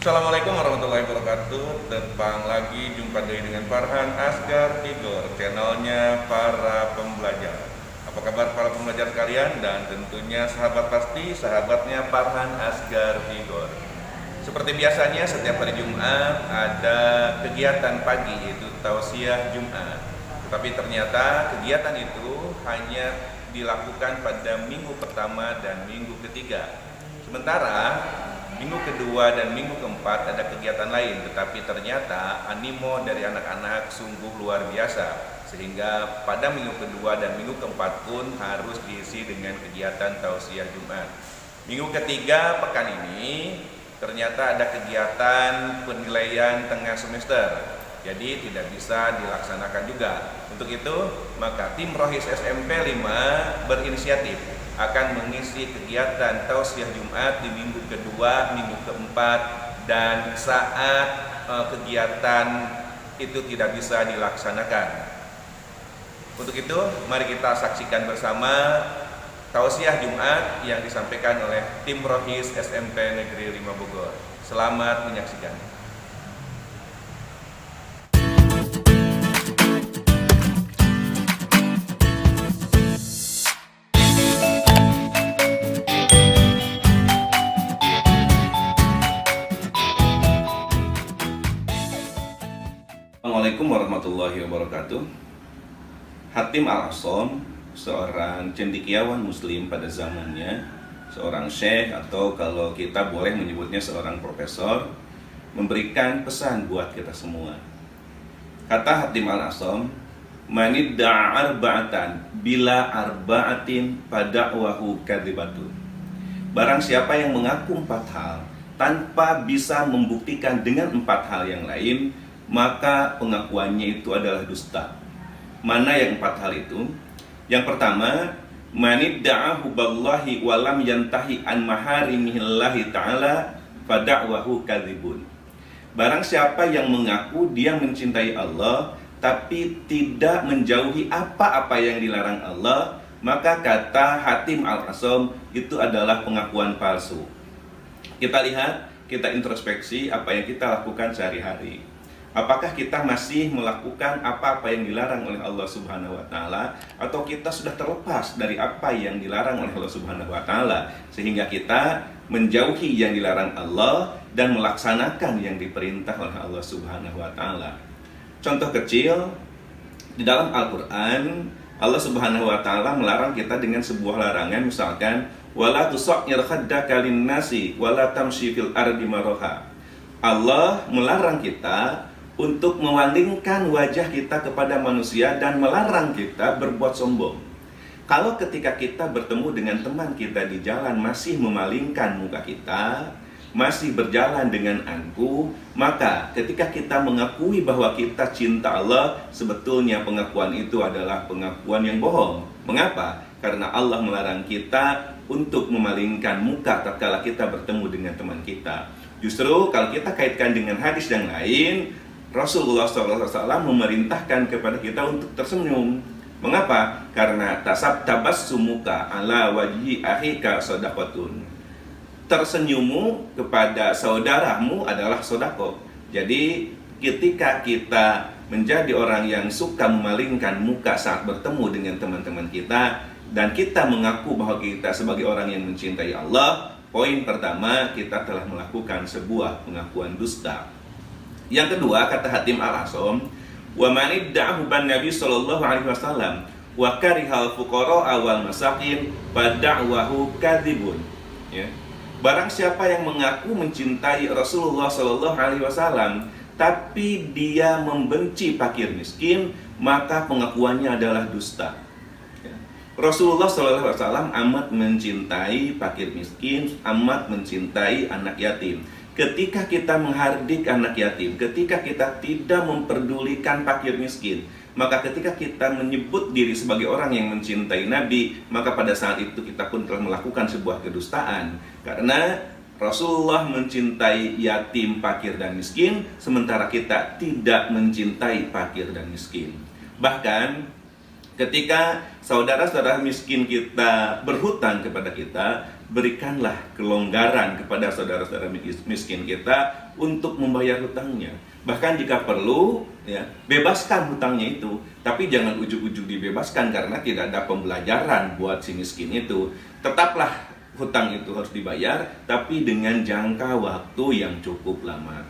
Assalamualaikum warahmatullahi wabarakatuh. Tepang lagi jumpa dengan Farhan Asgar Tigor, channelnya para pembelajar. Apa kabar para pembelajar sekalian? Dan tentunya sahabat pasti, sahabatnya Farhan Asgar Tigor. Seperti biasanya setiap hari Jumat ada kegiatan pagi, yaitu tausiah Jumat. Tetapi ternyata kegiatan itu hanya dilakukan pada minggu pertama dan minggu ketiga. Sementara minggu kedua dan minggu keempat ada kegiatan lain, tetapi ternyata animo dari anak-anak sungguh luar biasa, sehingga pada minggu kedua dan minggu keempat pun harus diisi dengan kegiatan tausiah Jumat. Minggu ketiga pekan ini ternyata ada kegiatan penilaian tengah semester, jadi tidak bisa dilaksanakan juga. Untuk itu maka tim Rohis SMP 5 berinisiatif akan mengisi kegiatan tausiah Jumat di minggu kedua, minggu keempat, dan saat kegiatan itu tidak bisa dilaksanakan. Untuk itu mari kita saksikan bersama tausiah Jumat yang disampaikan oleh tim Rohis SMP Negeri 5 Bogor. Selamat menyaksikan. Assalamualaikum warahmatullahi wabarakatuh. Hatim Al-Asom, seorang cendekiawan muslim pada zamannya, seorang syekh atau kalau kita boleh menyebutnya seorang profesor, memberikan pesan buat kita semua. Kata Hatim Al-Asom, "Manidda'a arba'atan bila arba'atin pada'wahu kadzibatun." Barang siapa yang mengaku 4 hal tanpa bisa membuktikan dengan 4 hal yang lain, maka pengakuannya itu adalah dusta. Mana yang 4 hal itu? Yang pertama, manidda'a huballahi walam yantahi an maharimillahi ta'ala fada'wahu kadzibun. Barang siapa yang mengaku dia mencintai Allah tapi tidak menjauhi apa-apa yang dilarang Allah, maka kata Hatim Al-Asom itu adalah pengakuan palsu. Kita lihat, kita introspeksi apa yang kita lakukan sehari-hari. Apakah kita masih melakukan apa-apa yang dilarang oleh Allah Subhanahu wa Ta'ala, atau kita sudah terlepas dari apa yang dilarang oleh Allah Subhanahu wa Ta'ala, sehingga kita menjauhi yang dilarang Allah dan melaksanakan yang diperintah oleh Allah Subhanahu wa Ta'ala. Contoh kecil, di dalam Al-Quran Allah Subhanahu wa Ta'ala melarang kita dengan sebuah larangan, misalkan wala tusayyir khaddaka lin-nasi wala tamshi fil ardi maraha. Allah melarang kita untuk memalingkan wajah kita kepada manusia dan melarang kita berbuat sombong. Kalau ketika kita bertemu dengan teman kita di jalan masih memalingkan muka kita, masih berjalan dengan angkuh, maka ketika kita mengakui bahwa kita cinta Allah, sebetulnya pengakuan itu adalah pengakuan yang bohong. Mengapa? Karena Allah melarang kita untuk memalingkan muka tatkala kita bertemu dengan teman kita. Justru kalau kita kaitkan dengan hadis yang lain, Rasulullah SAW memerintahkan kepada kita untuk tersenyum. Mengapa? Karena tabassumuka ala wajhi akhika shadaqatun. Tersenyummu kepada saudaramu adalah sedekah. Jadi ketika kita menjadi orang yang suka memalingkan muka saat bertemu dengan teman-teman kita, dan kita mengaku bahwa kita sebagai orang yang mencintai Allah, poin pertama, kita telah melakukan sebuah pengakuan dusta. Yang kedua, kata Hatim Al-Asom, wa manidda'ahu ban Nabi sallallahu alaihi wasallam wa karihal fuqara wal masakin fada'wahu kadzibun. Ya. Barang siapa yang mengaku mencintai Rasulullah sallallahu alaihi wasallam tapi dia membenci fakir miskin, maka pengakuannya adalah dusta. Ya. Rasulullah sallallahu alaihi wasallam amat mencintai fakir miskin, amat mencintai anak yatim. Ketika kita menghardik anak yatim, ketika kita tidak memperdulikan fakir miskin, maka ketika kita menyebut diri sebagai orang yang mencintai Nabi, maka pada saat itu kita pun telah melakukan sebuah kedustaan. Karena Rasulullah mencintai yatim, fakir, dan miskin, sementara kita tidak mencintai fakir dan miskin. Bahkan ketika saudara-saudara miskin kita berhutang kepada kita, berikanlah kelonggaran kepada saudara-saudara miskin kita untuk membayar hutangnya. Bahkan jika perlu, ya, bebaskan hutangnya itu. Tapi jangan ujug-ujug dibebaskan karena tidak ada pembelajaran buat si miskin itu. Tetaplah hutang itu harus dibayar, tapi dengan jangka waktu yang cukup lama.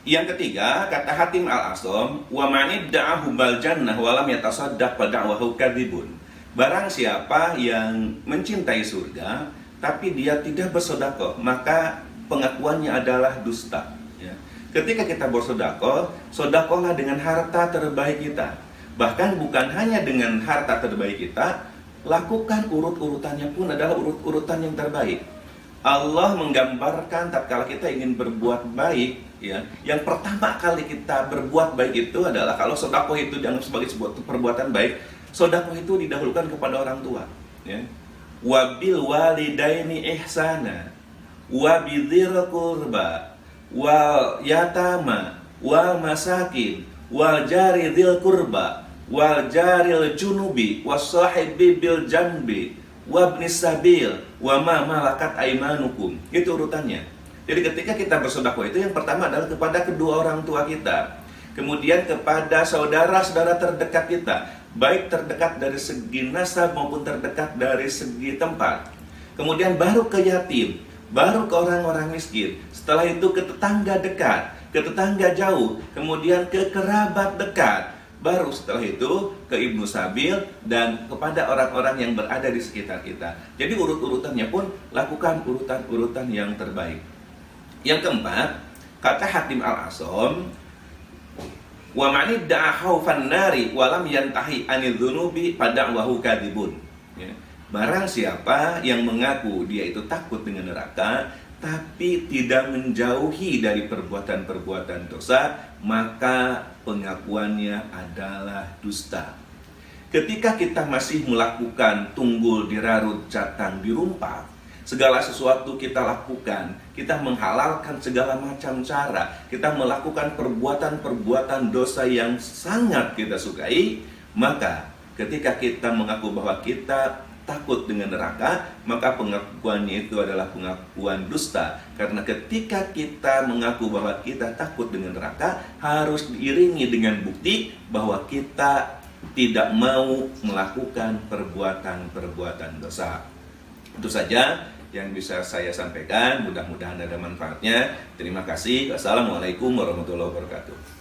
Yang ketiga, kata Hatim al-Asam, wa man idda'ahu bal jannah wa lam yatasaddaq fa da'wahu kadzibun. Barang siapa yang mencintai surga tapi dia tidak bersedekah, maka pengakuannya adalah dusta, ya. Ketika kita bersedekah, sedekahlah dengan harta terbaik kita. Bahkan bukan hanya dengan harta terbaik kita, lakukan urut-urutannya pun adalah urut-urutan yang terbaik. Allah menggambarkan tatkala kita ingin berbuat baik, ya, yang pertama kali kita berbuat baik itu adalah kalau sedekah itu dianggap sebagai sebuah perbuatan baik, sedekah itu didahulukan kepada orang tua, ya. Wabil walidaini ihsana wa bidzil qurba wal yatama wal masakin wal jari dzil qurba wal jaril junubi was sahibi bil janbi wabnis sabil wa ma malakat aimanukum. Itu urutannya. Jadi ketika kita bersedekah itu yang pertama adalah kepada kedua orang tua kita, kemudian kepada saudara-saudara terdekat kita, baik terdekat dari segi nasab maupun terdekat dari segi tempat. Kemudian baru ke yatim, baru ke orang-orang miskin. Setelah itu ke tetangga dekat, ke tetangga jauh, kemudian ke kerabat dekat. Baru setelah itu ke Ibnu Sabil dan kepada orang-orang yang berada di sekitar kita. Jadi urut-urutannya pun lakukan urutan-urutan yang terbaik. Yang keempat, kata Hatim al-Asam, wa man idda'a khaufan nari wa lam yantahi anil dzunubi fada'wahu kadzibun. Ya. Barang siapa yang mengaku dia itu takut dengan neraka tapi tidak menjauhi dari perbuatan-perbuatan dosa, maka pengakuannya adalah dusta. Ketika kita masih melakukan tunggul dirarut jatang dirumpak, segala sesuatu kita lakukan, kita menghalalkan segala macam cara, kita melakukan perbuatan-perbuatan dosa yang sangat kita sukai, maka ketika kita mengaku bahwa kita takut dengan neraka, maka pengakuannya itu adalah pengakuan dusta. Karena ketika kita mengaku bahwa kita takut dengan neraka, harus diiringi dengan bukti bahwa kita tidak mau melakukan perbuatan-perbuatan dosa. Itu saja yang bisa saya sampaikan. Mudah-mudahan ada manfaatnya. Terima kasih. Wassalamualaikum warahmatullahi wabarakatuh.